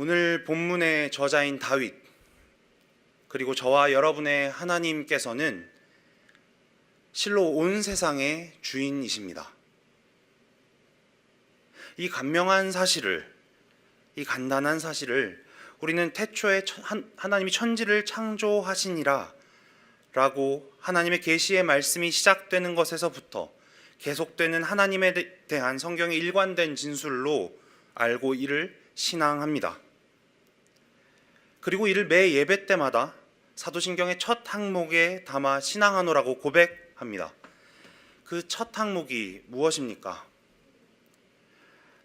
오늘 본문의 저자인 다윗, 그리고 저와 여러분의 하나님께서는 실로 온 세상의 주인이십니다. 이 간명한 사실을, 이 간단한 사실을 우리는 태초에 하나님이 천지를 창조하시니라 라고 하나님의 계시의 말씀이 시작되는 것에서부터 계속되는 하나님에 대한 성경의 일관된 진술로 알고 이를 신앙합니다. 그리고 이를 매 예배 때마다 사도신경의 첫 항목에 담아 신앙하노라고 고백합니다. 그 첫 항목이 무엇입니까?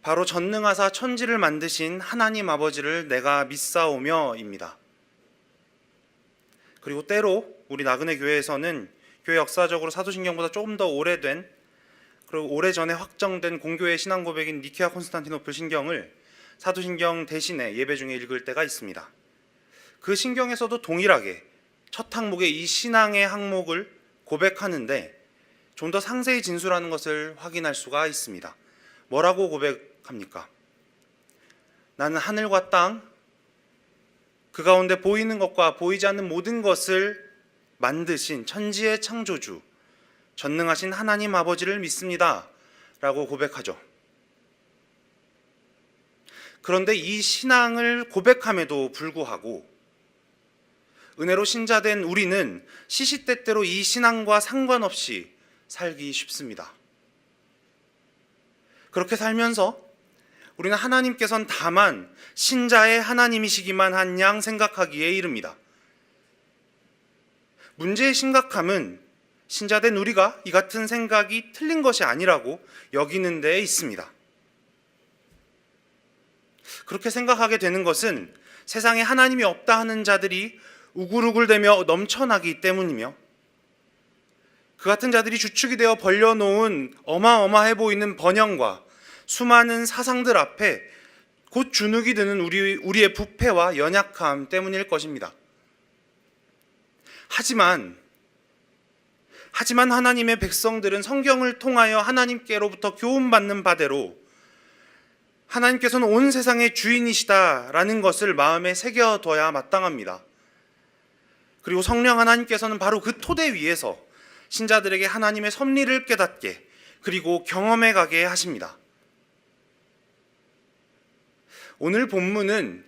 바로 전능하사 천지를 만드신 하나님 아버지를 내가 믿사오며입니다. 그리고 때로 우리 나그네 교회에서는 교회 역사적으로 사도신경보다 조금 더 오래된, 그리고 오래전에 확정된 공교의 신앙 고백인 니케아 콘스탄티노플 신경을 사도신경 대신에 예배 중에 읽을 때가 있습니다. 그 신경에서도 동일하게 첫 항목에 이 신앙의 항목을 고백하는데 좀 더 상세히 진술하는 것을 확인할 수가 있습니다. 뭐라고 고백합니까? 나는 하늘과 땅, 그 가운데 보이는 것과 보이지 않는 모든 것을 만드신 천지의 창조주, 전능하신 하나님 아버지를 믿습니다 라고 고백하죠. 그런데 이 신앙을 고백함에도 불구하고 은혜로 신자된 우리는 시시때때로 이 신앙과 상관없이 살기 쉽습니다. 그렇게 살면서 우리는 하나님께서는 다만 신자의 하나님이시기만 한 양 생각하기에 이릅니다. 문제의 심각함은 신자된 우리가 이 같은 생각이 틀린 것이 아니라고 여기는 데에 있습니다. 그렇게 생각하게 되는 것은 세상에 하나님이 없다 하는 자들이 우글우글대며 넘쳐나기 때문이며, 그 같은 자들이 주축이 되어 벌려놓은 어마어마해 보이는 번영과 수많은 사상들 앞에 곧 주눅이 드는 우리의 부패와 연약함 때문일 것입니다. 하지만 하나님의 백성들은 성경을 통하여 하나님께로부터 교훈받는 바대로 하나님께서는 온 세상의 주인이시다라는 것을 마음에 새겨둬야 마땅합니다. 그리고 성령 하나님께서는 바로 그 토대 위에서 신자들에게 하나님의 섭리를 깨닫게, 그리고 경험해 가게 하십니다. 오늘 본문은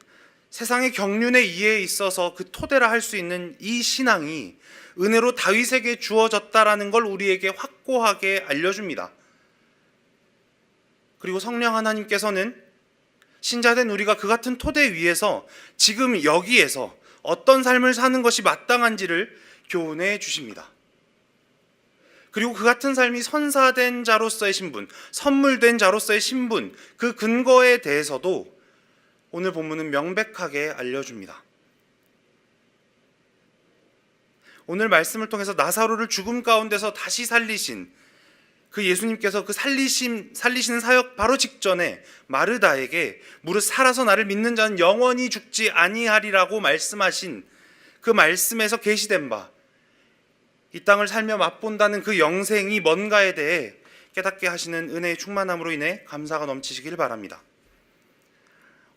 세상의 경륜의 이해에 있어서 그 토대라 할 수 있는 이 신앙이 은혜로 다윗에게 주어졌다라는 걸 우리에게 확고하게 알려줍니다. 그리고 성령 하나님께서는 신자된 우리가 그 같은 토대 위에서 지금 여기에서 어떤 삶을 사는 것이 마땅한지를 교훈해 주십니다. 그리고 그 같은 삶이 선사된 자로서의 신분, 선물된 자로서의 신분, 그 근거에 대해서도 오늘 본문은 명백하게 알려줍니다. 오늘 말씀을 통해서 나사로를 죽음 가운데서 다시 살리신 그 예수님께서 그 살리시는 사역 바로 직전에 마르다에게 무릇 살아서 나를 믿는 자는 영원히 죽지 아니하리라고 말씀하신 그 말씀에서 계시된 바, 이 땅을 살며 맛본다는 그 영생이 뭔가에 대해 깨닫게 하시는 은혜의 충만함으로 인해 감사가 넘치시길 바랍니다.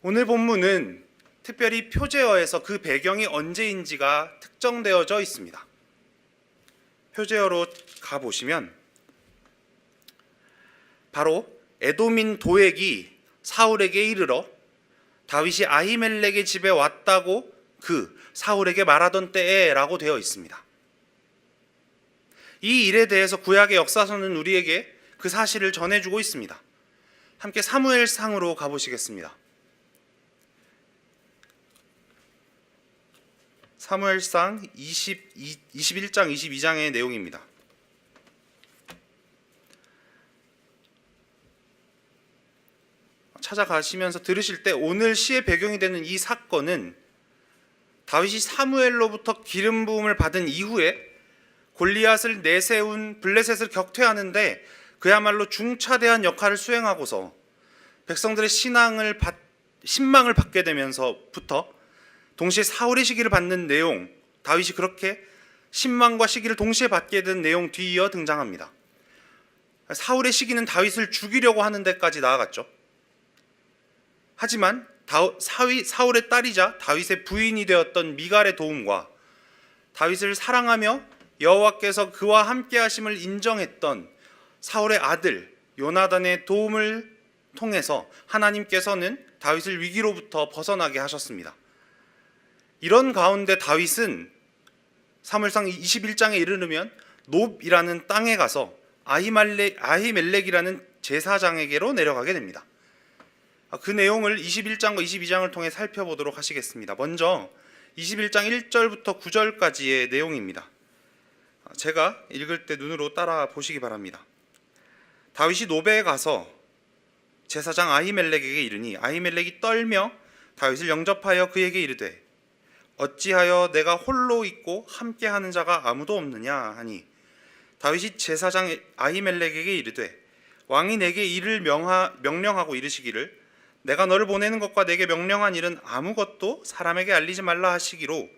오늘 본문은 특별히 표제어에서 그 배경이 언제인지가 특정되어져 있습니다. 표제어로 가보시면 바로 에돔인 도액이 사울에게 이르러 다윗이 아히멜렉의 집에 왔다고 그 사울에게 말하던 때에 라고 되어 있습니다. 이 일에 대해서 구약의 역사서는 우리에게 그 사실을 전해주고 있습니다. 함께 사무엘상으로 가보시겠습니다. 사무엘상 21장 22장의 내용입니다. 찾아가시면서 들으실 때 오늘 시의 배경이 되는 이 사건은 다윗이 사무엘로부터 기름 부음을 받은 이후에 골리앗을 내세운 블레셋을 격퇴하는데 그야말로 중차대한 역할을 수행하고서 백성들의 신망을 받게 되면서부터 동시에 사울의 시기를 받는 내용, 다윗이 그렇게 신망과 시기를 동시에 받게 된 내용 뒤이어 등장합니다. 사울의 시기는 다윗을 죽이려고 하는 데까지 나아갔죠. 하지만 사울의 딸이자 다윗의 부인이 되었던 미갈의 도움과 다윗을 사랑하며 여호와께서 그와 함께 하심을 인정했던 사울의 아들 요나단의 도움을 통해서 하나님께서는 다윗을 위기로부터 벗어나게 하셨습니다. 이런 가운데 다윗은 사무엘상 21장에 이르면 놉이라는 땅에 가서 아히멜렉이라는 제사장에게로 내려가게 됩니다. 그 내용을 21장과 22장을 통해 살펴보도록 하시겠습니다. 먼저 21장 1절부터 9절까지의 내용입니다. 제가 읽을 때 눈으로 따라 보시기 바랍니다. 다윗이 노베에 가서 제사장 아히멜렉에게 이르니 아히멜렉이 떨며 다윗을 영접하여 그에게 이르되 어찌하여 내가 홀로 있고 함께하는 자가 아무도 없느냐 하니 다윗이 제사장 아히멜렉에게 이르되 왕이 내게 일을 명령하고 이르시기를 내가 너를 보내는 것과 내게 명령한 일은 아무것도 사람에게 알리지 말라 하시기로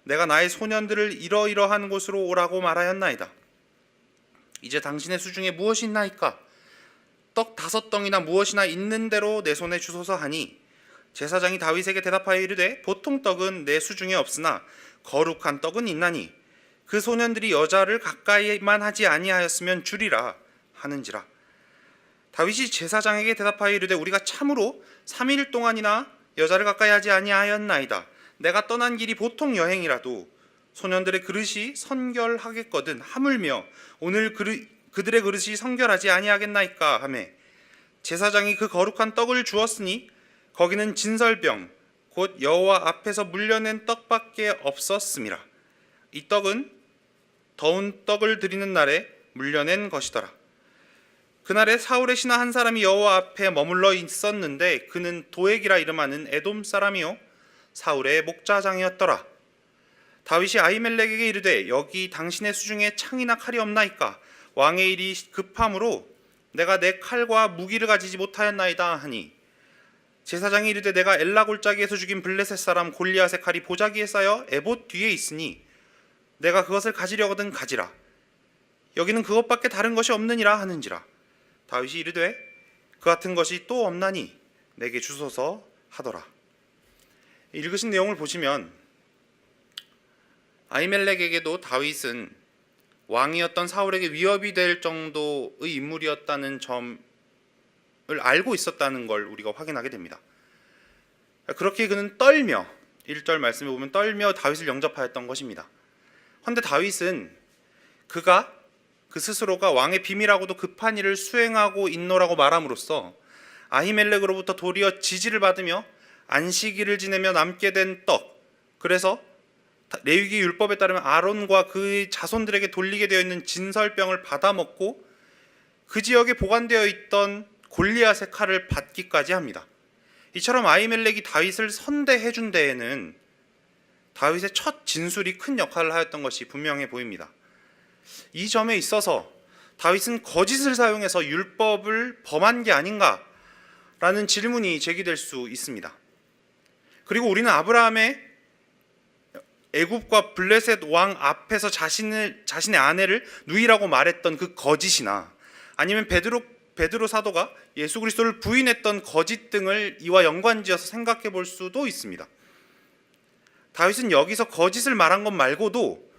내가 나의 소년들을 이러이러한 곳으로 오라고 말하였나이다. 이제 당신의 수중에 무엇이 있나이까? 떡 5덩이나 무엇이나 있는 대로 내 손에 주소서 하니 제사장이 다윗에게 대답하여 이르되 보통 떡은 내 수중에 없으나 거룩한 떡은 있나니 그 소년들이 여자를 가까이만 하지 아니하였으면 주리라 하는지라. 다윗이 제사장에게 대답하여 이르되 우리가 참으로 3일 동안이나 여자를 가까이 하지 아니하였나이다. 내가 떠난 길이 보통 여행이라도 소년들의 그릇이 성결하겠거든 하물며 오늘 그들의 그릇이 성결하지 아니하겠나이까 하매 제사장이 그 거룩한 떡을 주었으니 거기는 진설병 곧 여호와 앞에서 물려낸 떡밖에 없었음이라. 이 떡은 더운 떡을 드리는 날에 물려낸 것이더라. 그날에 사울의 신하 한 사람이 여호와 앞에 머물러 있었는데 그는 도액이라 이름하는 에돔 사람이요 사울의 목자장이었더라. 다윗이 아히멜렉에게 이르되 여기 당신의 수중에 창이나 칼이 없나이까? 왕의 일이 급함으로 내가 내 칼과 무기를 가지지 못하였나이다 하니 제사장이 이르되 내가 엘라 골짜기에서 죽인 블레셋 사람 골리앗의 칼이 보자기에 쌓여 에봇 뒤에 있으니 내가 그것을 가지려거든 가지라. 여기는 그것밖에 다른 것이 없느니라 하는지라. 다윗이 이르되 그 같은 것이 또 없나니 내게 주소서 하더라. 읽으신 내용을 보시면 아히멜렉에게도 다윗은 왕이었던 사울에게 위협이 될 정도의 인물이었다는 점을 알고 있었다는 걸 우리가 확인하게 됩니다. 그렇게 그는 떨며 1절 말씀에 보면 떨며 다윗을 영접하였던 것입니다. 그런데 다윗은 그가 그 스스로가 왕의 비밀하고도 급한 일을 수행하고 있노라고 말함으로써 아히멜렉으로부터 도리어 지지를 받으며 안식일을 지내며 남게 된 떡, 그래서 레위기 율법에 따르면 아론과 그의 자손들에게 돌리게 되어 있는 진설병을 받아먹고 그 지역에 보관되어 있던 골리앗의 칼을 받기까지 합니다. 이처럼 아히멜렉이 다윗을 선대해 준 데에는 다윗의 첫 진술이 큰 역할을 하였던 것이 분명해 보입니다. 이 점에 있어서 다윗은 거짓을 사용해서 율법을 범한 게 아닌가라는 질문이 제기될 수 있습니다. 그리고 우리는 아브라함의 애굽과 블레셋 왕 앞에서 자신의 아내를 누이라고 말했던 그 거짓이나 아니면 베드로 사도가 예수 그리스도를 부인했던 거짓 등을 이와 연관지어서 생각해 볼 수도 있습니다. 다윗은 여기서 거짓을 말한 것 말고도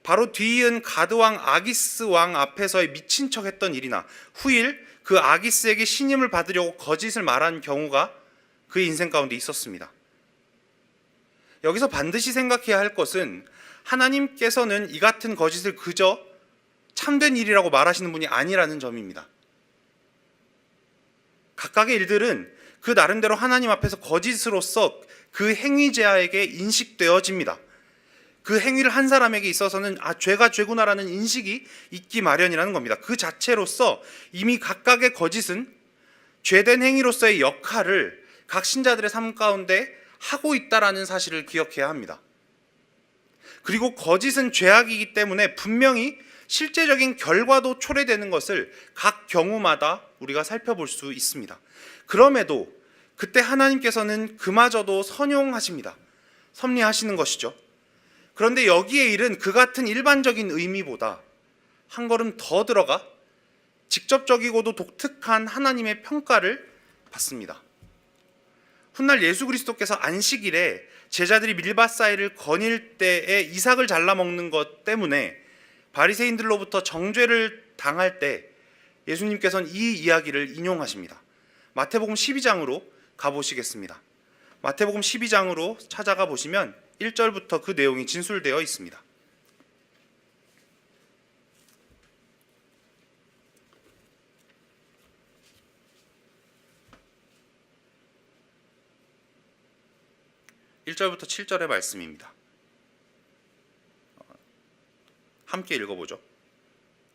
바로 뒤이은 가드 왕 아기스 왕 앞에서의 미친 척 했던 일이나 후일 그 아기스에게 신임을 받으려고 거짓을 말한 경우가 그의 인생 가운데 있었습니다. 여기서 반드시 생각해야 할 것은 하나님께서는 이 같은 거짓을 그저 참된 일이라고 말하시는 분이 아니라는 점입니다. 각각의 일들은 그 나름대로 하나님 앞에서 거짓으로서 그 행위자에게 인식되어집니다. 그 행위를 한 사람에게 있어서는 죄가 죄구나라는 인식이 있기 마련이라는 겁니다. 그 자체로서 이미 각각의 거짓은 죄된 행위로서의 역할을 각 신자들의 삶 가운데 하고 있다라는 사실을 기억해야 합니다. 그리고 거짓은 죄악이기 때문에 분명히 실제적인 결과도 초래되는 것을 각 경우마다 우리가 살펴볼 수 있습니다. 그럼에도 그때 하나님께서는 그마저도 선용하십니다. 섭리하시는 것이죠. 그런데 여기에 일은 그 같은 일반적인 의미보다 한 걸음 더 들어가 직접적이고도 독특한 하나님의 평가를 받습니다. 훗날 예수 그리스도께서 안식일에 제자들이 밀밭사이를 거닐 때에 이삭을 잘라 먹는 것 때문에 바리새인들로부터 정죄를 당할 때 예수님께서는 이 이야기를 인용하십니다. 마태복음 12장으로 가보시겠습니다. 마태복음 12장으로 찾아가 보시면 1절부터 그 내용이 진술되어 있습니다. (1절부터) (7절의) 말씀입니다. 함께 읽어보죠.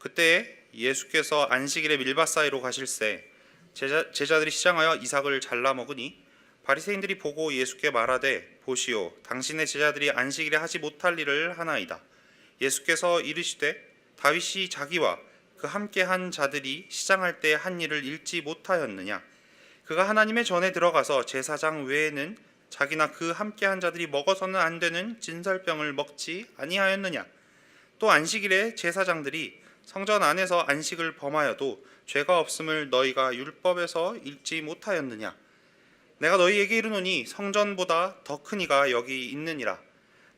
그때 예수께서 안식일에 밀밭 사이로 가실새 제자들이 시장하여 이삭을 잘라 먹으니 바리새인들이 보고 예수께 말하되 보시오 당신의 제자들이 안식일에 하지 못할 일을 하나이다. 예수께서 이르시되 다윗이 자기와 그 함께한 자들이 시장할 때 한 일을 읽지 못하였느냐. 그가 하나님의 전에 들어가서 제사장 외에는 자기나 그 함께한 자들이 먹어서는 안 되는 진설병을 먹지 아니하였느냐. 또 안식일에 제사장들이 성전 안에서 안식을 범하여도 죄가 없음을 너희가 율법에서 읽지 못하였느냐. 내가 너희에게 이르노니 성전보다 더 큰 이가 여기 있느니라.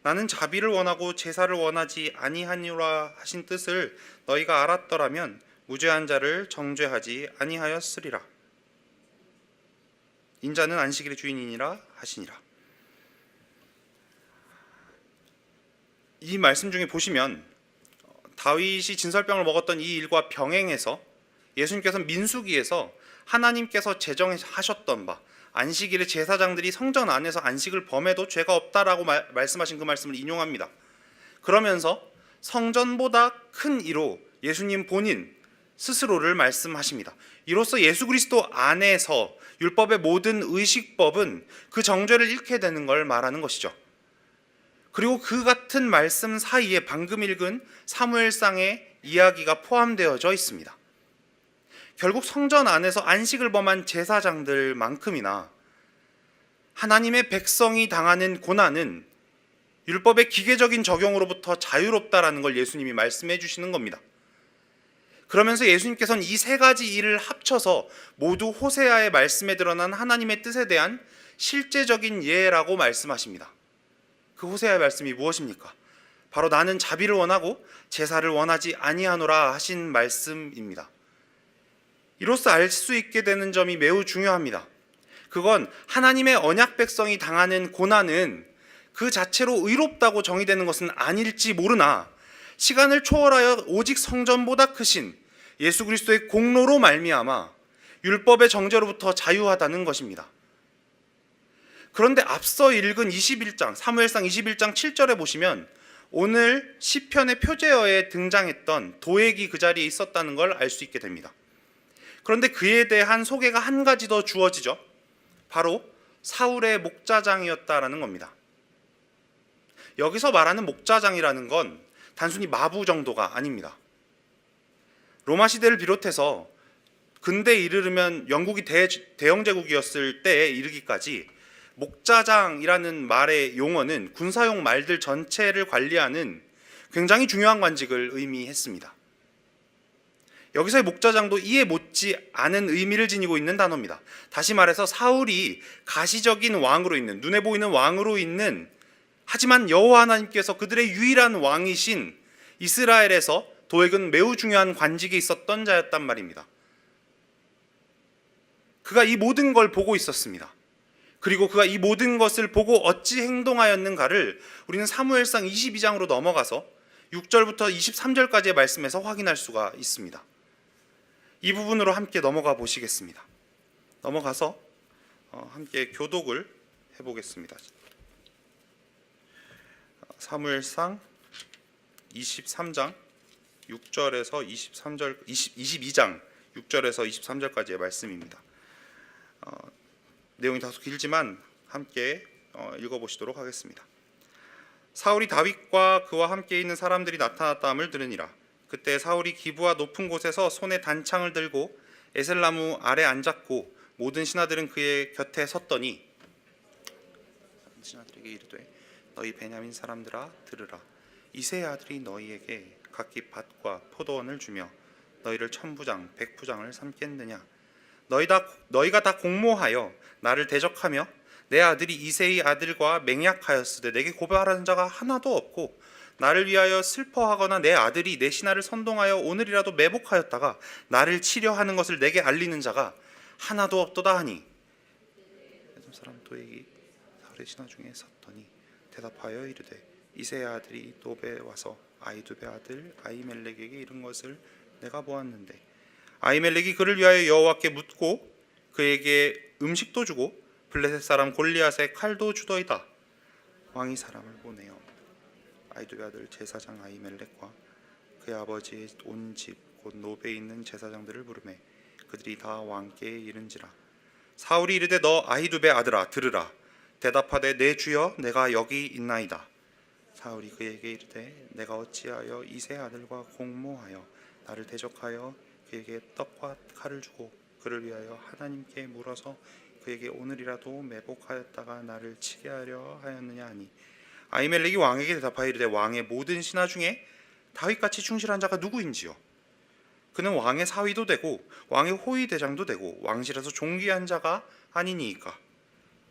나는 자비를 원하고 제사를 원하지 아니하니라 하신 뜻을 너희가 알았더라면 무죄한 자를 정죄하지 아니하였으리라. 인자는 안식일의 주인이니라 하시니라. 이 말씀 중에 보시면 다윗이 진설병을 먹었던 이 일과 병행해서 예수님께서는 민수기에서 하나님께서 제정하셨던 바 안식일에 제사장들이 성전 안에서 안식을 범해도 죄가 없다라고 말씀하신 그 말씀을 인용합니다. 그러면서 성전보다 큰 이로 예수님 본인 스스로를 말씀하십니다. 이로써 예수 그리스도 안에서 율법의 모든 의식법은 그 정죄를 잃게 되는 걸 말하는 것이죠. 그리고 그 같은 말씀 사이에 방금 읽은 사무엘상의 이야기가 포함되어져 있습니다. 결국 성전 안에서 안식을 범한 제사장들만큼이나 하나님의 백성이 당하는 고난은 율법의 기계적인 적용으로부터 자유롭다라는 걸 예수님이 말씀해 주시는 겁니다. 그러면서 예수님께서는 이 세 가지 일을 합쳐서 모두 호세아의 말씀에 드러난 하나님의 뜻에 대한 실제적인 예라고 말씀하십니다. 그 호세아의 말씀이 무엇입니까? 바로 나는 자비를 원하고 제사를 원하지 아니하노라 하신 말씀입니다. 이로써 알 수 있게 되는 점이 매우 중요합니다. 그건 하나님의 언약 백성이 당하는 고난은 그 자체로 의롭다고 정의되는 것은 아닐지 모르나 시간을 초월하여 오직 성전보다 크신 예수 그리스도의 공로로 말미암아 율법의 정죄로부터 자유하다는 것입니다. 그런데 앞서 읽은 21장 사무엘상 21장 7절에 보시면 오늘 시편의 표제어에 등장했던 도액이 그 자리에 있었다는 걸 알 수 있게 됩니다. 그런데 그에 대한 소개가 한 가지 더 주어지죠. 바로 사울의 목자장이었다라는 겁니다. 여기서 말하는 목자장이라는 건 단순히 마부 정도가 아닙니다. 로마 시대를 비롯해서 근대에 이르면 영국이 대영제국이었을 때에 이르기까지 목자장이라는 말의 용어는 군사용 말들 전체를 관리하는 굉장히 중요한 관직을 의미했습니다. 여기서의 목자장도 이에 못지 않은 의미를 지니고 있는 단어입니다. 다시 말해서 사울이 가시적인 왕으로 있는, 눈에 보이는 왕으로 있는, 하지만 여호와 하나님께서 그들의 유일한 왕이신 이스라엘에서 도액은 매우 중요한 관직에 있었던 자였단 말입니다. 그가 이 모든 걸 보고 있었습니다. 그리고 그가 이 모든 것을 보고 어찌 행동하였는가를 우리는 사무엘상 22장으로 넘어가서 6절부터 23절까지의 말씀에서 확인할 수가 있습니다. 이 부분으로 함께 넘어가 보시겠습니다. 넘어가서 함께 교독을 해보겠습니다. 사무엘상 23장 6절에서 22장 6절에서 23절까지의 말씀입니다. 내용이 다소 길지만 함께 읽어보시도록 하겠습니다. 사울이 다윗과 그와 함께 있는 사람들이 나타났다함을 들으니라. 그때 사울이 기브와 높은 곳에서 손에 단창을 들고 에셀나무 아래 앉았고 모든 신하들은 그의 곁에 섰더니 신하들에게 이르되 너희 베냐민 사람들아 들으라. 이새의 아들이 너희에게 각기 밭과 포도원을 주며 너희를 천부장 백부장을 삼겠느냐. 너희가 다 공모하여 나를 대적하며 내 아들이 이새의 아들과 맹약하였으되 내게 고발하는 자가 하나도 없고 나를 위하여 슬퍼하거나 내 아들이 내 신하를 선동하여 오늘이라도 매복하였다가 나를 치려 하는 것을 내게 알리는 자가 하나도 없도다 하니 에돔 사람 도액이 사울의 신하 중에 섰더니 대답하여 이르되 이새의 아들이 노베에 와서 아히두베 아들 아히멜렉에게 이른 것을 내가 보았는데 아히멜렉이 그를 위하여 여호와께 묻고 그에게 음식도 주고 블레셋 사람 골리앗의 칼도 주더이다. 왕이 사람을 보내어 아히두베 아들 제사장 아히멜렉과 그의 아버지의 온 집 곧 노베에 있는 제사장들을 부르매 그들이 다 왕께 이른지라. 사울이 이르되 너 아히두베 아들아 들으라. 대답하되 내 주여 내가 여기 있나이다. 사울이 그에게 이르되 내가 어찌하여 이새 아들과 공모하여 나를 대적하여 그에게 떡과 칼을 주고 그를 위하여 하나님께 물어서 그에게 오늘이라도 매복하였다가 나를 치게 하려 하였느냐 하니 아히멜렉이 왕에게 대답하여 이르되 왕의 모든 신하 중에 다윗같이 충실한 자가 누구인지요? 그는 왕의 사위도 되고 왕의 호위 대장도 되고 왕실에서 존귀한 자가 아니니이까.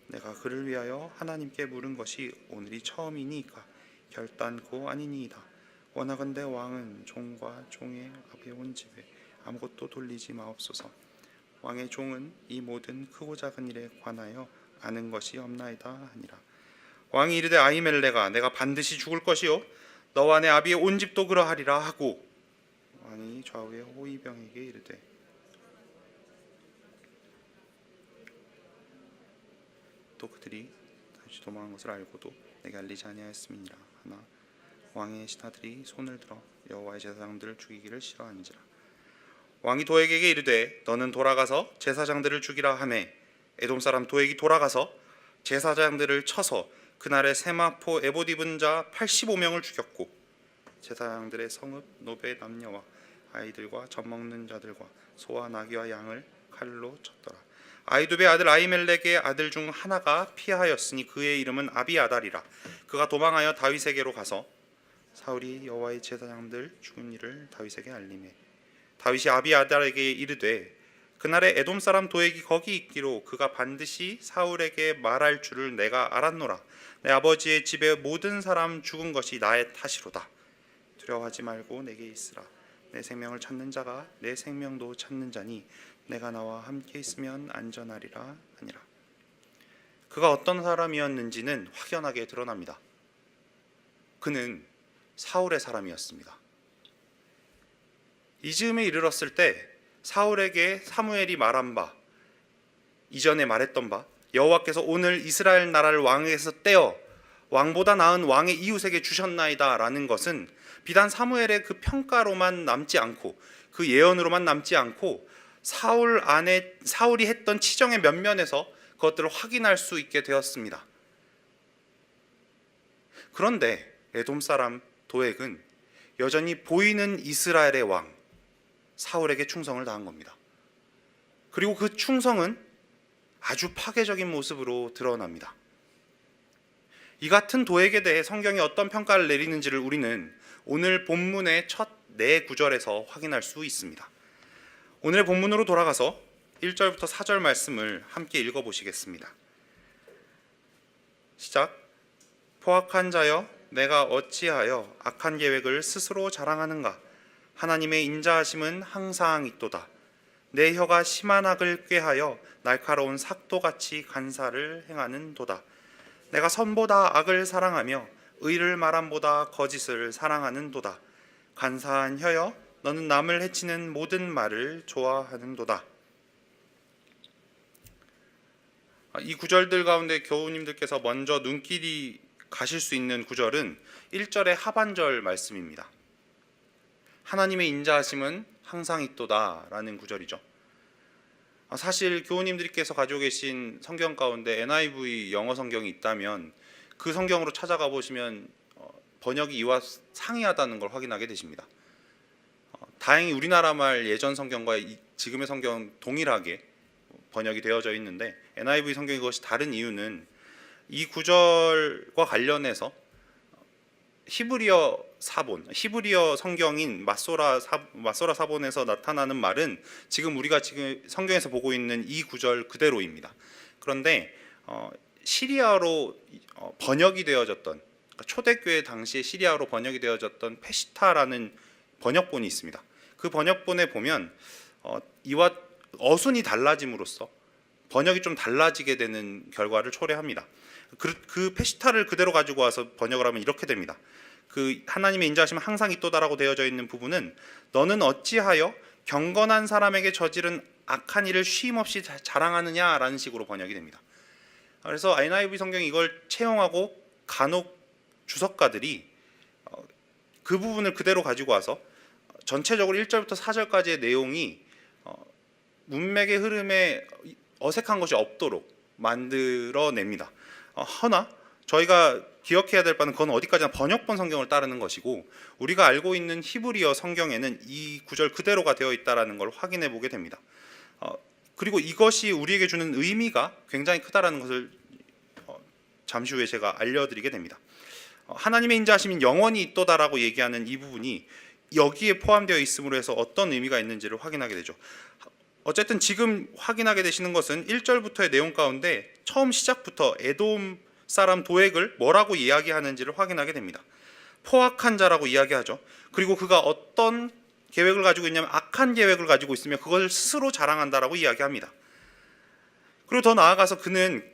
내가 그를 위하여 하나님께 물은 것이 오늘이 처음이니이까 결단코 아니니이다. 원하건대 왕은 종과 종의 아비의 온 집에 아무것도 돌리지 마옵소서. 왕의 종은 이 모든 크고 작은 일에 관하여 아는 것이 없나이다 하니라. 왕이 이르되 아히멜렉아 내가 반드시 죽을 것이요 너와 내 아비의 온 집도 그러하리라 하고 왕이 좌우의 호위병에게 이르되 또 그들이 다시 도망한 것을 알고도 내게 알리지 아니하였음이니라 하나 왕의 신하들이 손을 들어 여호와의 제사장들을 죽이기를 싫어하는지라. 왕이 도액에게 이르되 너는 돌아가서 제사장들을 죽이라 하매 에돔 사람 도액이 돌아가서 제사장들을 쳐서 그날에 세마포 에봇 입은 자 85명을 죽였고 제사장들의 성읍 노베 남녀와 아이들과 젖 먹는 자들과 소와 나귀와 양을 칼로 쳤더라. 아히두베 아들 아히멜렉의 아들 중 하나가 피하였으니 그의 이름은 아비아달이라. 그가 도망하여 다윗에게로 가서 사울이 여호와의 제사장들 죽은 일을 다윗에게 알리매 다윗이 아비아달에게 이르되 그날에 에돔 사람 도액이 거기 있기로 그가 반드시 사울에게 말할 줄을 내가 알았노라. 내 아버지의 집에 모든 사람 죽은 것이 나의 탓이로다. 두려워하지 말고 내게 있으라. 내 생명을 찾는 자가 내 생명도 찾는 자니 내가 나와 함께 있으면 안전하리라 하니라. 그가 어떤 사람이었는지는 확연하게 드러납니다. 그는 사울의 사람이었습니다. 이 즈음에 이르렀을 때 사울에게 사무엘이 말한 바 이전에 말했던 바 여호와께서 오늘 이스라엘 나라를 왕에게서 떼어 왕보다 나은 왕의 이웃에게 주셨나이다 라는 것은 비단 사무엘의 그 평가로만 남지 않고 그 예언으로만 남지 않고 사울이 했던 치정의 면면에서 그것들을 확인할 수 있게 되었습니다. 그런데 에돔 사람 도액은 여전히 보이는 이스라엘의 왕 사울에게 충성을 다한 겁니다. 그리고 그 충성은 아주 파괴적인 모습으로 드러납니다. 이 같은 도액에 대해 성경이 어떤 평가를 내리는지를 우리는 오늘 본문의 첫 네 구절에서 확인할 수 있습니다. 오늘의 본문으로 돌아가서 1절부터 4절 말씀을 함께 읽어보시겠습니다. 시작. 포악한 자여 내가 어찌하여 악한 계획을 스스로 자랑하는가. 하나님의 인자하심은 항상 있도다. 내 혀가 심한 악을 꾀하여 날카로운 삭도같이 간사를 행하는 도다. 내가 선보다 악을 사랑하며 의를 말함보다 거짓을 사랑하는 도다. 간사한 혀여 너는 남을 해치는 모든 말을 좋아하는도다. 이 구절들 가운데 교우님들께서 먼저 눈길이 가실 수 있는 구절은 1절의 하반절 말씀입니다. 하나님의 인자하심은 항상 있도다 라는 구절이죠. 사실 교우님들께서 가지고 계신 성경 가운데 NIV 영어 성경이 있다면 그 성경으로 찾아가 보시면 번역이 이와 상이하다는 걸 확인하게 되십니다. 다행히 우리나라 말 예전 성경과 지금의 성경 동일하게 번역이 되어져 있는데 NIV 성경이 그것이 다른 이유는 이 구절과 관련해서 히브리어 성경인 마소라 사본에서 나타나는 말은 지금 우리가 지금 성경에서 보고 있는 이 구절 그대로입니다. 그런데 시리아로 번역이 되어졌던, 그러니까 초대교회 당시에 시리아로 번역이 되어졌던 페시타라는 번역본이 있습니다. 그 번역본에 보면 이와 어순이 달라짐으로써 번역이 좀 달라지게 되는 결과를 초래합니다. 그 페시타를 그대로 가지고 와서 번역을 하면 이렇게 됩니다. 그 하나님의 인자하심은 항상 있도다라고 되어져 있는 부분은 너는 어찌하여 경건한 사람에게 저지른 악한 일을 쉼없이 자랑하느냐라는 식으로 번역이 됩니다. 그래서 NIV 성경이 이걸 채용하고 간혹 주석가들이 그 부분을 그대로 가지고 와서 전체적으로 1절부터 4절까지의 내용이 문맥의 흐름에 어색한 것이 없도록 만들어냅니다. 허나 저희가 기억해야 될 바는 그건 어디까지나 번역본 성경을 따르는 것이고 우리가 알고 있는 히브리어 성경에는 이 구절 그대로가 되어 있다는 걸 확인해 보게 됩니다. 그리고 이것이 우리에게 주는 의미가 굉장히 크다라는 것을 잠시 후에 제가 알려드리게 됩니다. 하나님의 인자하심이 영원히 있도다라고 얘기하는 이 부분이 여기에 포함되어 있음으로 해서 어떤 의미가 있는지를 확인하게 되죠. 어쨌든 지금 확인하게 되시는 것은 1절부터의 내용 가운데 처음 시작부터 에돔 사람 도액을 뭐라고 이야기하는지를 확인하게 됩니다. 포악한 자라고 이야기하죠. 그리고 그가 어떤 계획을 가지고 있냐면 악한 계획을 가지고 있으며 그것을 스스로 자랑한다라고 이야기합니다. 그리고 더 나아가서 그는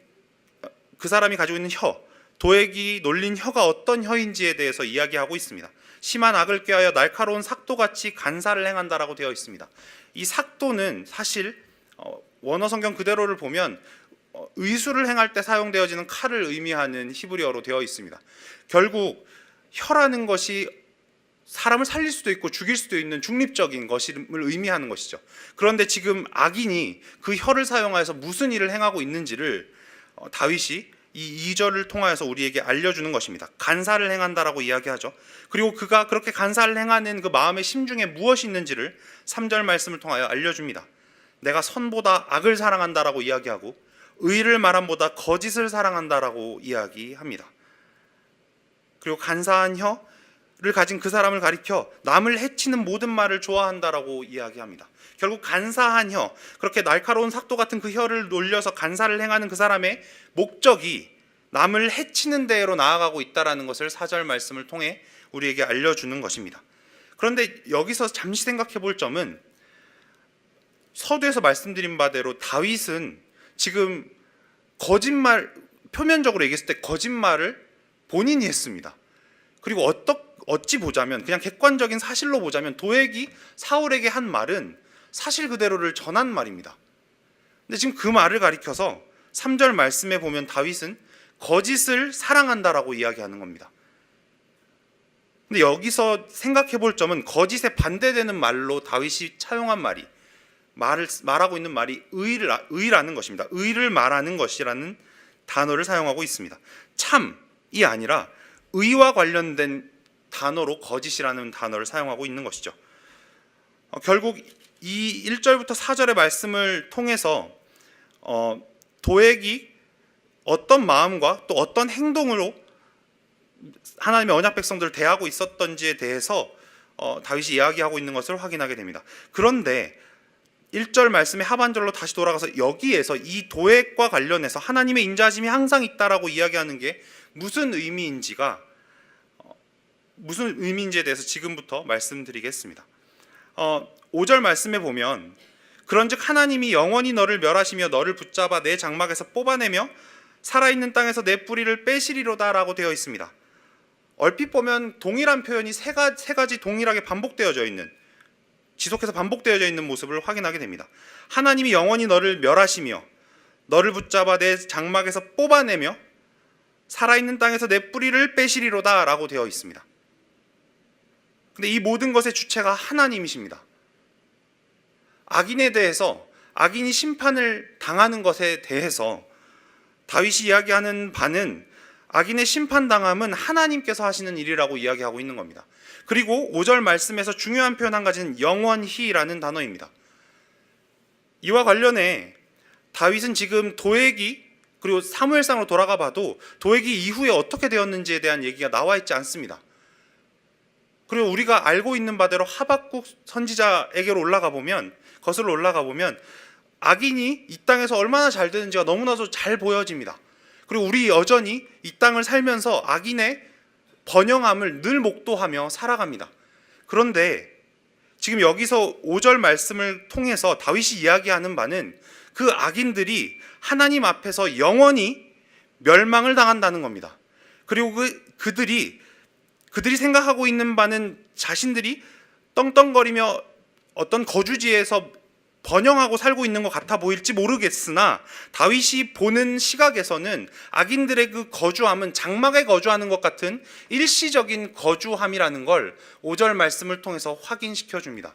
그 사람이 가지고 있는 도액이 놀린 혀가 어떤 혀인지에 대해서 이야기하고 있습니다. 심한 악을 꾀하여 날카로운 삭도같이 간사를 행한다라고 되어 있습니다. 이 삭도는 사실 원어 성경 그대로를 보면 의술을 행할 때 사용되어지는 칼을 의미하는 히브리어로 되어 있습니다. 결국 혀라는 것이 사람을 살릴 수도 있고 죽일 수도 있는 중립적인 것임을 의미하는 것이죠. 그런데 지금 악인이 그 혀를 사용하여서 무슨 일을 행하고 있는지를 다윗이 이 2절을 통하여서 우리에게 알려주는 것입니다. 간사를 행한다라고 이야기하죠. 그리고 그가 그렇게 간사를 행하는 그 마음의 심중에 무엇이 있는지를 3절 말씀을 통하여 알려줍니다. 내가 선보다 악을 사랑한다라고 이야기하고 의를 말함보다 거짓을 사랑한다라고 이야기합니다. 그리고 간사한 혀를 가진 그 사람을 가리켜 남을 해치는 모든 말을 좋아한다라고 이야기합니다. 결국 간사한 혀, 그렇게 날카로운 삭도 같은 그 혀를 놀려서 간사를 행하는 그 사람의 목적이 남을 해치는 데로 나아가고 있다는 것을 4절 말씀을 통해 우리에게 알려주는 것입니다. 그런데 여기서 잠시 생각해 볼 점은 서두에서 말씀드린 바대로 다윗은 지금 거짓말, 표면적으로 얘기했을 때 거짓말을 본인이 했습니다. 그리고 어찌 보자면 그냥 객관적인 사실로 보자면 도액이 사울에게 한 말은 사실 그대로를 전한 말입니다. 근데 지금 그 말을 가리켜서 3절 말씀에 보면 다윗은 거짓을 사랑한다라고 이야기하는 겁니다. 근데 여기서 생각해 볼 점은 거짓에 반대되는 말로 다윗이 차용한 말하고 있는 말이 의라는 것입니다. 의를 말하는 것이라는 단어를 사용하고 있습니다. 참이 아니라 의와 관련된 단어로 거짓이라는 단어를 사용하고 있는 것이죠. 결국 이 1절부터 4절의 말씀을 통해서 도액이 어떤 마음과 또 어떤 행동으로 하나님의 언약 백성들을 대하고 있었던지에 대해서 다윗이 이야기하고 있는 것을 확인하게 됩니다. 그런데 1절 말씀의 하반절로 다시 돌아가서 여기에서 이 도액과 관련해서 하나님의 인자하심이 항상 있다라고 이야기하는 게 무슨 의미인지에 대해서 지금부터 말씀드리겠습니다. 5절 말씀에 보면 그런즉 하나님이 영원히 너를 멸하시며 너를 붙잡아 내 장막에서 뽑아내며 살아있는 땅에서 내 뿌리를 빼시리로다 라고 되어 있습니다. 얼핏 보면 동일한 표현이 세 가지 동일하게 반복되어져 있는, 지속해서 반복되어져 있는 모습을 확인하게 됩니다. 하나님이 영원히 너를 멸하시며 너를 붙잡아 내 장막에서 뽑아내며 살아있는 땅에서 내 뿌리를 빼시리로다 라고 되어 있습니다. 근데 이 모든 것의 주체가 하나님이십니다. 악인에 대해서, 악인이 심판을 당하는 것에 대해서 다윗이 이야기하는 바는 악인의 심판당함은 하나님께서 하시는 일이라고 이야기하고 있는 겁니다. 그리고 5절 말씀에서 중요한 표현 한 가지는 영원히라는 단어입니다. 이와 관련해 다윗은 지금 도액이, 그리고 사무엘상으로 돌아가 봐도 도액이 이후에 어떻게 되었는지에 대한 얘기가 나와 있지 않습니다. 그리고 우리가 알고 있는 바대로 하박국 선지자에게로 거슬러 올라가 보면 악인이 이 땅에서 얼마나 잘 되는지가 너무나도 잘 보여집니다. 그리고 우리 여전히 이 땅을 살면서 악인의 번영함을 늘 목도하며 살아갑니다. 그런데 지금 여기서 5절 말씀을 통해서 다윗이 이야기하는 바는 그 악인들이 하나님 앞에서 영원히 멸망을 당한다는 겁니다. 그리고 그들이 생각하고 있는 바는 자신들이 떵떵거리며 어떤 거주지에서 번영하고 살고 있는 것 같아 보일지 모르겠으나 다윗이 보는 시각에서는 악인들의 그 거주함은 장막에 거주하는 것 같은 일시적인 거주함이라는 걸 5절 말씀을 통해서 확인시켜 줍니다.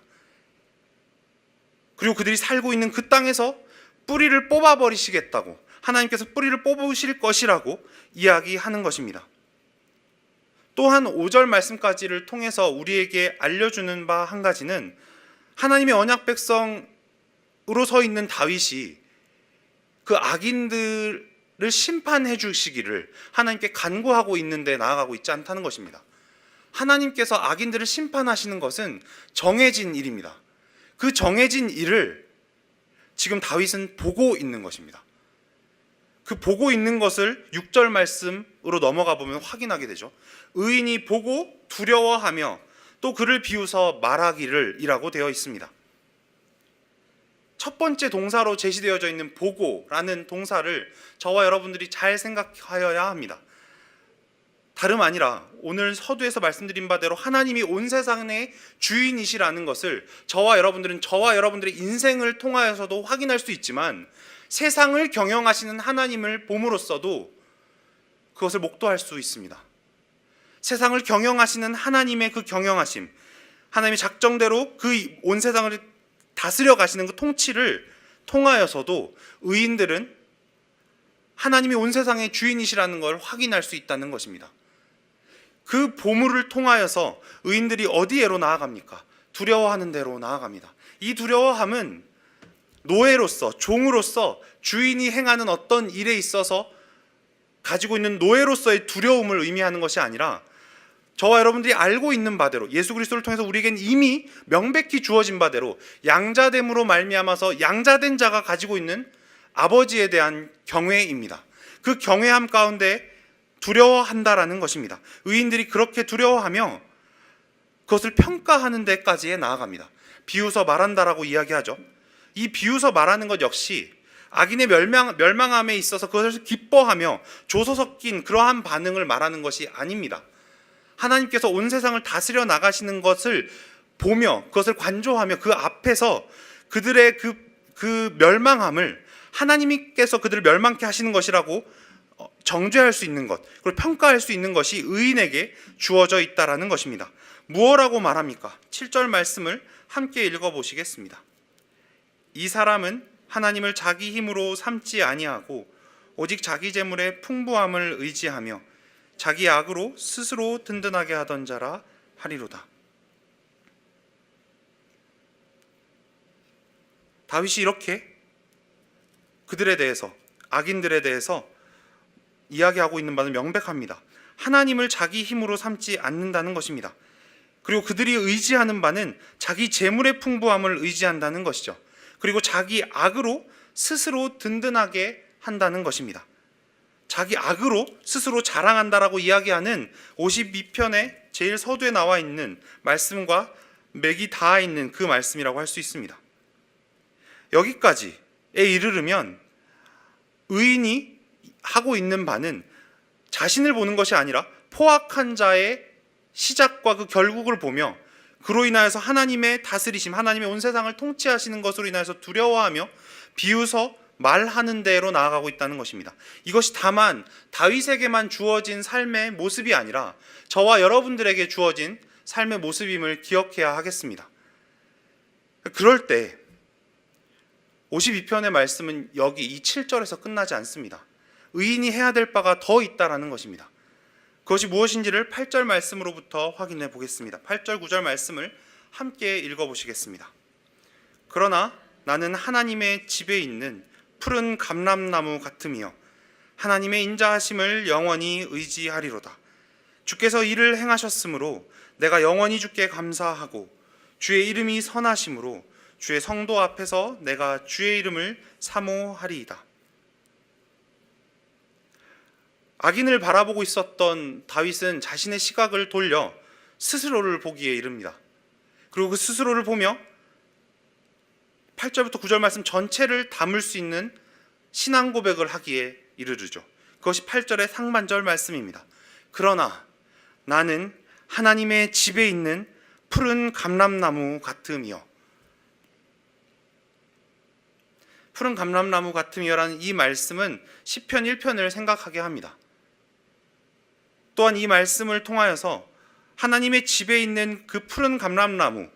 그리고 그들이 살고 있는 그 땅에서 뿌리를 뽑아버리시겠다고, 하나님께서 뿌리를 뽑으실 것이라고 이야기하는 것입니다. 또한 5절 말씀까지를 통해서 우리에게 알려주는 바 한 가지는 하나님의 언약 백성으로 서 있는 다윗이 그 악인들을 심판해 주시기를 하나님께 간구하고 있는데 나아가고 있지 않다는 것입니다. 하나님께서 악인들을 심판하시는 것은 정해진 일입니다. 그 정해진 일을 지금 다윗은 보고 있는 것입니다. 그 보고 있는 것을 6절 말씀으로 넘어가 보면 확인하게 되죠. 의인이 보고 두려워하며 또 그를 비웃어 말하기를 이라고 되어 있습니다. 첫 번째 동사로 제시되어져 있는 보고라는 동사를 저와 여러분들이 잘 생각하여야 합니다. 다름 아니라 오늘 서두에서 말씀드린 바대로 하나님이 온 세상의 주인이시라는 것을 저와 여러분들의 인생을 통하여서도 확인할 수 있지만 세상을 경영하시는 하나님을 봄으로써도 그것을 목도할 수 있습니다. 세상을 경영하시는 하나님의 그 경영하심, 하나님의 작정대로 그 온 세상을 다스려 가시는 그 통치를 통하여서도 의인들은 하나님이 온 세상의 주인이시라는 걸 확인할 수 있다는 것입니다. 그 보물을 통하여서 의인들이 어디에로 나아갑니까? 두려워하는 데로 나아갑니다. 이 두려워함은 노예로서, 종으로서 주인이 행하는 어떤 일에 있어서 가지고 있는 노예로서의 두려움을 의미하는 것이 아니라 저와 여러분들이 알고 있는 바대로 예수 그리스도를 통해서 우리에겐 이미 명백히 주어진 바대로 양자됨으로 말미암아서 양자된 자가 가지고 있는 아버지에 대한 경외입니다. 그 경외함 가운데 두려워한다라는 것입니다. 의인들이 그렇게 두려워하며 그것을 평가하는 데까지에 나아갑니다. 비웃어 말한다라고 이야기하죠. 이 비웃어 말하는 것 역시 악인의 멸망함에 있어서 그것을 기뻐하며 조소 섞인 그러한 반응을 말하는 것이 아닙니다. 하나님께서 온 세상을 다스려 나가시는 것을 보며 그것을 관조하며 그 앞에서 그들의 그 멸망함을 하나님께서 그들을 멸망케 하시는 것이라고 정죄할 수 있는 것, 그리고 평가할 수 있는 것이 의인에게 주어져 있다라는 것입니다. 무엇라고 말합니까? 7절 말씀을 함께 읽어보시겠습니다. 이 사람은 하나님을 자기 힘으로 삼지 아니하고 오직 자기 재물의 풍부함을 의지하며 자기 악으로 스스로 든든하게 하던 자라 하리로다. 다윗이 이렇게 그들에 대해서, 악인들에 대해서 이야기하고 있는 바는 명백합니다. 하나님을 자기 힘으로 삼지 않는다는 것입니다. 그리고 그들이 의지하는 바는 자기 재물의 풍부함을 의지한다는 것이죠. 그리고 자기 악으로 스스로 든든하게 한다는 것입니다. 자기 악으로 스스로 자랑한다라고 이야기하는 52편의 제일 서두에 나와 있는 말씀과 맥이 닿아 있는 그 말씀이라고 할 수 있습니다. 여기까지에 이르르면 의인이 하고 있는 바는 자신을 보는 것이 아니라 포악한 자의 시작과 그 결국을 보며 그로 인하여서 하나님의 다스리심, 하나님의 온 세상을 통치하시는 것으로 인하여서 두려워하며 비웃어 말하는 대로 나아가고 있다는 것입니다. 이것이 다만 다윗에게만 주어진 삶의 모습이 아니라 저와 여러분들에게 주어진 삶의 모습임을 기억해야 하겠습니다. 그럴 때 52편의 말씀은 여기 이 7절에서 끝나지 않습니다. 의인이 해야 될 바가 더 있다라는 것입니다. 그것이 무엇인지를 8절 말씀으로부터 확인해 보겠습니다. 8절 9절 말씀을 함께 읽어보시겠습니다. 그러나 나는 하나님의 집에 있는 푸른 감람나무 같으며 하나님의 인자하심을 영원히 의지하리로다. 주께서 이를 행하셨으므로 내가 영원히 주께 감사하고 주의 이름이 선하심으로 주의 성도 앞에서 내가 주의 이름을 사모하리이다. 악인을 바라보고 있었던 다윗은 자신의 시각을 돌려 스스로를 보기에 이릅니다. 그리고 그 스스로를 보며 8절부터 9절 말씀 전체를 담을 수 있는 신앙 고백을 하기에 이르르죠. 그것이 8절의 상반절 말씀입니다. 그러나 나는 하나님의 집에 있는 푸른 감람나무 같음이요. 푸른 감람나무 같음이요라는 이 말씀은 시편 1편을 생각하게 합니다. 또한 이 말씀을 통하여서 하나님의 집에 있는 그 푸른 감람나무가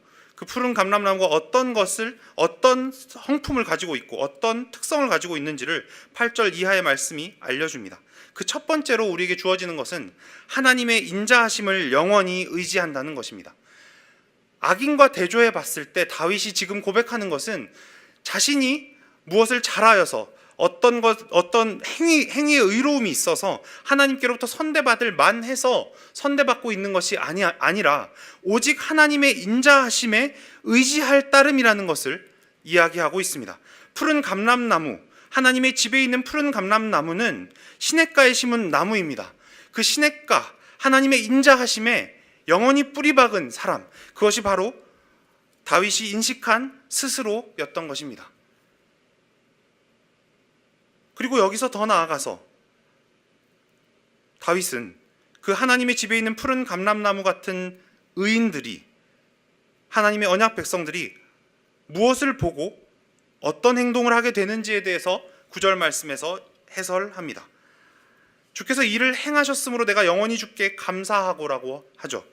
어떤 성품을 가지고 있고 어떤 특성을 가지고 있는지를 8절 이하의 말씀이 알려줍니다. 그 첫 번째로 우리에게 주어지는 것은 하나님의 인자하심을 영원히 의지한다는 것입니다. 악인과 대조해 봤을 때 다윗이 지금 고백하는 것은 자신이 무엇을 잘하여서 어떤 행위의 의로움이 있어서 하나님께로부터 선대받을 만해서 선대받고 있는 것이 아니라 오직 하나님의 인자하심에 의지할 따름이라는 것을 이야기하고 있습니다. 푸른 감람나무, 하나님의 집에 있는 푸른 감람나무는 시냇가에 심은 나무입니다. 그 시냇가, 하나님의 인자하심에 영원히 뿌리박은 사람, 그것이 바로 다윗이 인식한 스스로였던 것입니다. 그리고 여기서 더 나아가서 다윗은 그 하나님의 집에 있는 푸른 감람나무 같은 의인들이, 하나님의 언약 백성들이 무엇을 보고 어떤 행동을 하게 되는지에 대해서 9절 말씀에서 해설합니다. 주께서 이를 행하셨으므로 내가 영원히 주께 감사하고라고 하죠.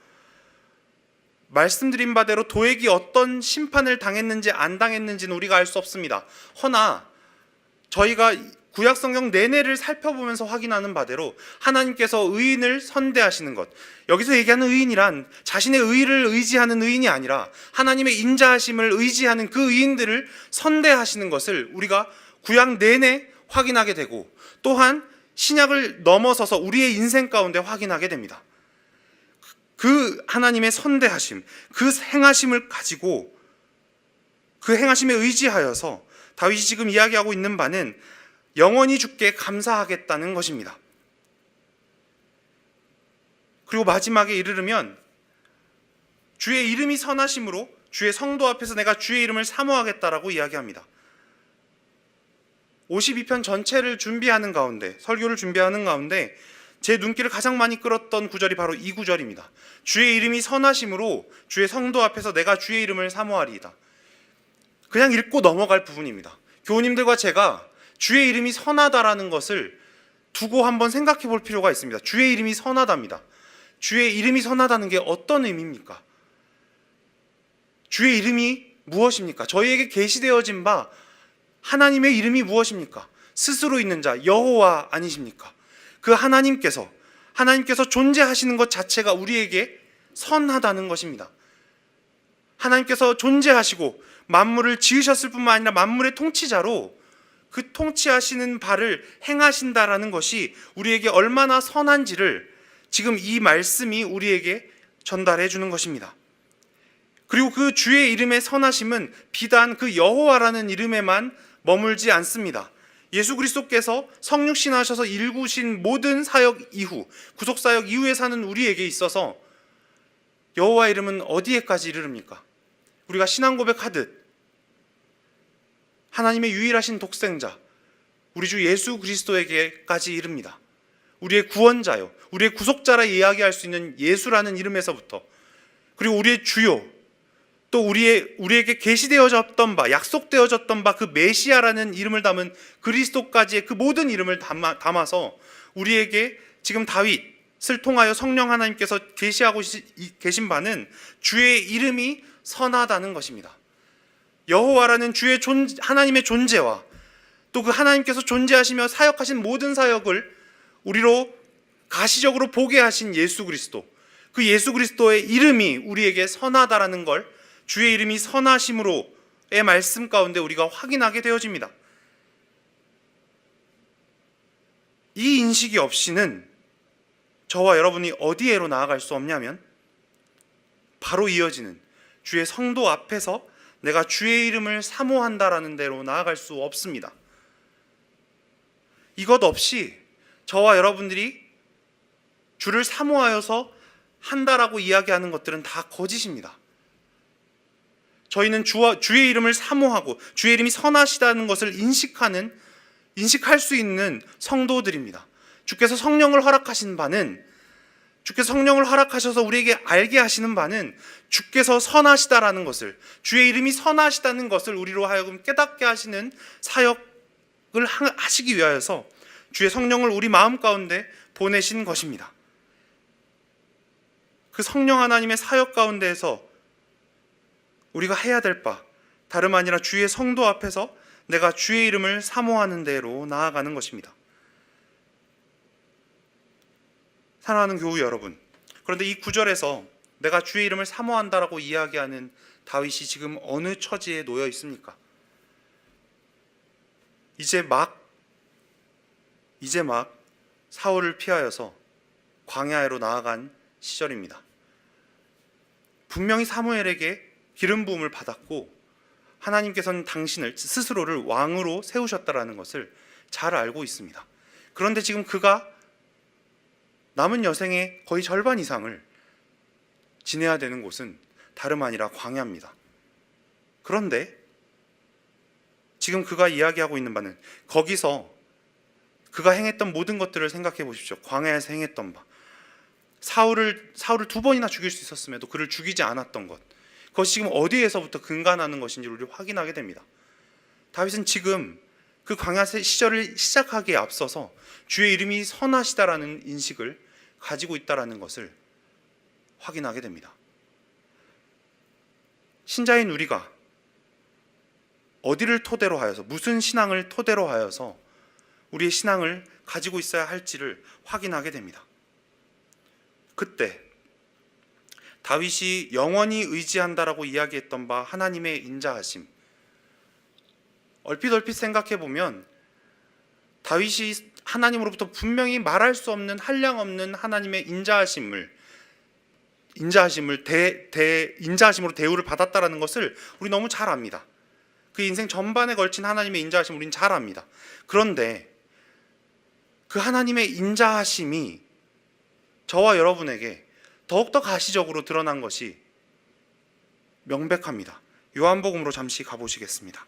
말씀드린 바대로 도액이 어떤 심판을 당했는지 안 당했는지는 우리가 알 수 없습니다. 허나 저희가 구약성경 내내를 살펴보면서 확인하는 바대로 하나님께서 의인을 선대하시는 것, 여기서 얘기하는 의인이란 자신의 의를 의지하는 의인이 아니라 하나님의 인자하심을 의지하는 그 의인들을 선대하시는 것을 우리가 구약 내내 확인하게 되고, 또한 신약을 넘어서서 우리의 인생 가운데 확인하게 됩니다. 그 하나님의 선대하심, 그 행하심을 가지고, 그 행하심에 의지하여서 다윗이 지금 이야기하고 있는 바는 영원히 주께 감사하겠다는 것입니다. 그리고 마지막에 이르르면 주의 이름이 선하심으로 주의 성도 앞에서 내가 주의 이름을 사모하겠다라고 이야기합니다. 52편 전체를 준비하는 가운데, 설교를 준비하는 가운데 제 눈길을 가장 많이 끌었던 구절이 바로 이 구절입니다. 주의 이름이 선하심으로 주의 성도 앞에서 내가 주의 이름을 사모하리이다. 그냥 읽고 넘어갈 부분입니다. 교우님들과 제가 주의 이름이 선하다라는 것을 두고 한번 생각해 볼 필요가 있습니다. 주의 이름이 선하답니다. 주의 이름이 선하다는 게 어떤 의미입니까? 주의 이름이 무엇입니까? 저희에게 계시되어진 바 하나님의 이름이 무엇입니까? 스스로 있는 자 여호와 아니십니까? 그 하나님께서 존재하시는 것 자체가 우리에게 선하다는 것입니다. 하나님께서 존재하시고 만물을 지으셨을 뿐만 아니라 만물의 통치자로 그 통치하시는 바를 행하신다라는 것이 우리에게 얼마나 선한지를 지금 이 말씀이 우리에게 전달해 주는 것입니다. 그리고 그 주의 이름의 선하심은 비단 그 여호와라는 이름에만 머물지 않습니다. 예수 그리스도께서 성육신하셔서 일구신 모든 사역 이후, 구속사역 이후에 사는 우리에게 있어서 여호와 이름은 어디에까지 이르릅니까? 우리가 신앙 고백하듯 하나님의 유일하신 독생자, 우리 주 예수 그리스도에게까지 이릅니다. 우리의 구원자요, 우리의 구속자라 이야기할 수 있는 예수라는 이름에서부터, 그리고 우리의 주요, 또 우리에게 계시되어졌던 바, 약속되어졌던 바 그 메시아라는 이름을 담은 그리스도까지의 그 모든 이름을 담아서 우리에게 지금 다윗을 통하여 성령 하나님께서 계시하고 계신 바는 주의 이름이 선하다는 것입니다. 여호와라는 주의 하나님의 존재와 또 그 하나님께서 존재하시며 사역하신 모든 사역을 우리로 가시적으로 보게 하신 예수 그리스도, 그 예수 그리스도의 이름이 우리에게 선하다라는 걸 주의 이름이 선하심으로의 말씀 가운데 우리가 확인하게 되어집니다. 이 인식이 없이는 저와 여러분이 어디에로 나아갈 수 없냐면 바로 이어지는 주의 성도 앞에서 내가 주의 이름을 사모한다라는 데로 나아갈 수 없습니다. 이것 없이 저와 여러분들이 주를 사모하여서 한다라고 이야기하는 것들은 다 거짓입니다. 저희는 주의 이름을 사모하고 주의 이름이 선하시다는 것을 인식할 수 있는 성도들입니다. 주께서 성령을 허락하셔서 우리에게 알게 하시는 바는 주께서 선하시다라는 것을, 주의 이름이 선하시다는 것을 우리로 하여금 깨닫게 하시는 사역을 하시기 위하여서 주의 성령을 우리 마음 가운데 보내신 것입니다. 그 성령 하나님의 사역 가운데에서 우리가 해야 될 바, 다름 아니라 주의 성도 앞에서 내가 주의 이름을 사모하는 대로 나아가는 것입니다. 사랑하는 교우 여러분, 그런데 이 구절에서 내가 주의 이름을 사모한다라고 이야기하는 다윗이 지금 어느 처지에 놓여 있습니까? 이제 막 사울을 피하여서 광야로 나아간 시절입니다. 분명히 사무엘에게 기름 부음을 받았고 하나님께서는 당신을 스스로를 왕으로 세우셨다라는 것을 잘 알고 있습니다. 그런데 지금 그가 남은 여생의 거의 절반 이상을 지내야 되는 곳은 다름 아니라 광야입니다. 그런데 지금 그가 이야기하고 있는 바는, 거기서 그가 행했던 모든 것들을 생각해 보십시오. 광야에서 행했던 바, 사울을 2번이나 죽일 수 있었음에도 그를 죽이지 않았던 것, 그것이 지금 어디에서부터 근간하는 것인지를 우리 확인하게 됩니다. 다윗은 지금 그 광야 시절을 시작하기에 앞서서 주의 이름이 선하시다라는 인식을 가지고 있다라는 것을 확인하게 됩니다. 신자인 우리가 어디를 토대로 하여서, 무슨 신앙을 토대로 하여서 우리의 신앙을 가지고 있어야 할지를 확인하게 됩니다. 그때 다윗이 영원히 의지한다라고 이야기했던 바 하나님의 인자하심, 얼핏 생각해 보면 다윗이 하나님으로부터 분명히 말할 수 없는, 한량없는 하나님의 인자하심으로 대우를 받았다라는 것을 우리 너무 잘 압니다. 그 인생 전반에 걸친 하나님의 인자하심을 우리는 잘 압니다. 그런데 그 하나님의 인자하심이 저와 여러분에게 더욱더 가시적으로 드러난 것이 명백합니다. 요한복음으로 잠시 가보시겠습니다.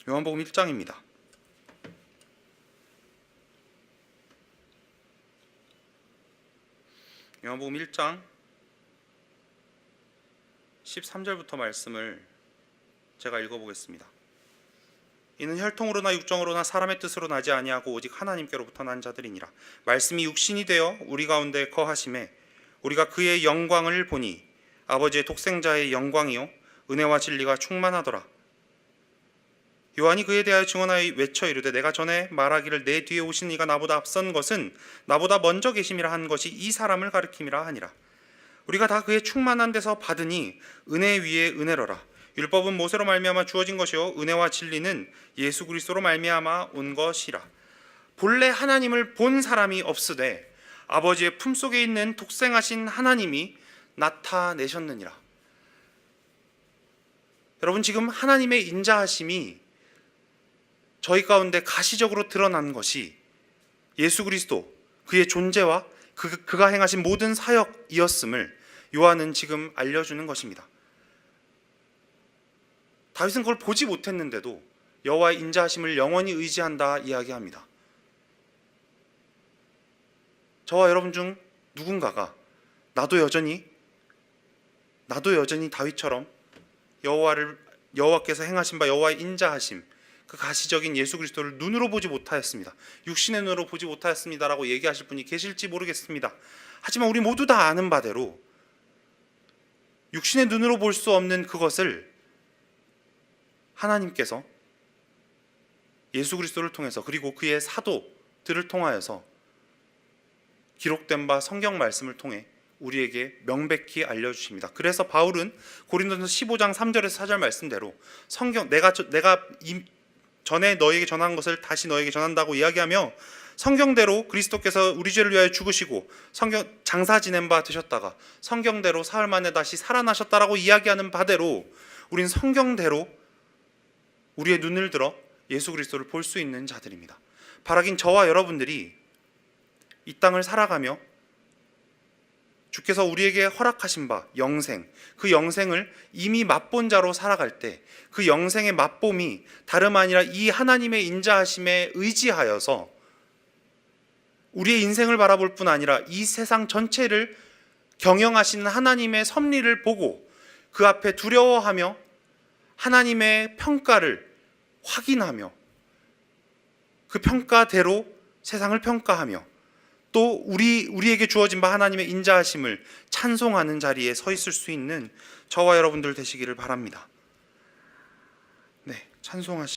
요한복음 1장입니다. 요한복음 1장 13절부터 말씀을 제가 읽어보겠습니다. 이는 혈통으로나 육정으로나 사람의 뜻으로 나지 아니하고 오직 하나님께로부터 난 자들이니라. 말씀이 육신이 되어 우리 가운데 거하심에 우리가 그의 영광을 보니 아버지의 독생자의 영광이요 은혜와 진리가 충만하더라. 요한이 그에 대하여 증언하여 외쳐 이르되 내가 전에 말하기를 내 뒤에 오신 이가 나보다 앞선 것은 나보다 먼저 계심이라 한 것이 이 사람을 가리킴이라 하니라. 우리가 다 그의 충만한 데서 받으니 은혜 위에 은혜로라. 율법은 모세로 말미암아 주어진 것이요 은혜와 진리는 예수 그리스도로 말미암아 온 것이라. 본래 하나님을 본 사람이 없으되 아버지의 품속에 있는 독생하신 하나님이 나타내셨느니라. 여러분, 지금 하나님의 인자하심이 저희 가운데 가시적으로 드러난 것이 예수 그리스도, 그의 존재와 그가 행하신 모든 사역이었음을 요한은 지금 알려주는 것입니다. 다윗은 그걸 보지 못했는데도 여호와의 인자하심을 영원히 의지한다 이야기합니다. 저와 여러분 중 누군가가 나도 여전히 다윗처럼 여호와께서 행하신 바 여호와의 인자하심, 그 가시적인 예수 그리스도를 눈으로 보지 못하였습니다. 육신의 눈으로 보지 못하였습니다라고 얘기하실 분이 계실지 모르겠습니다. 하지만 우리 모두 다 아는 바대로 육신의 눈으로 볼 수 없는 그것을 하나님께서 예수 그리스도를 통해서, 그리고 그의 사도들을 통하여서 기록된 바 성경 말씀을 통해 우리에게 명백히 알려주십니다. 그래서 바울은 고린도전서 15장 3절에서 4절 말씀대로 성경, 내가 전에 너에게 전한 것을 다시 너에게 전한다고 이야기하며 성경대로 그리스도께서 우리 죄를 위하여 죽으시고 장사 지낸 바 되셨다가 성경대로 사흘 만에 다시 살아나셨다라고 이야기하는 바대로 우린 성경대로 우리의 눈을 들어 예수 그리스도를 볼 수 있는 자들입니다. 바라긴 저와 여러분들이 이 땅을 살아가며 주께서 우리에게 허락하신 바 영생, 그 영생을 이미 맛본 자로 살아갈 때 그 영생의 맛봄이 다름 아니라 이 하나님의 인자하심에 의지하여서 우리의 인생을 바라볼 뿐 아니라 이 세상 전체를 경영하시는 하나님의 섭리를 보고 그 앞에 두려워하며 하나님의 평가를 확인하며 그 평가대로 세상을 평가하며 또 우리에게 주어진 바 하나님의 인자하심을 찬송하는 자리에 서 있을 수 있는 저와 여러분들 되시기를 바랍니다. 네, 찬송하시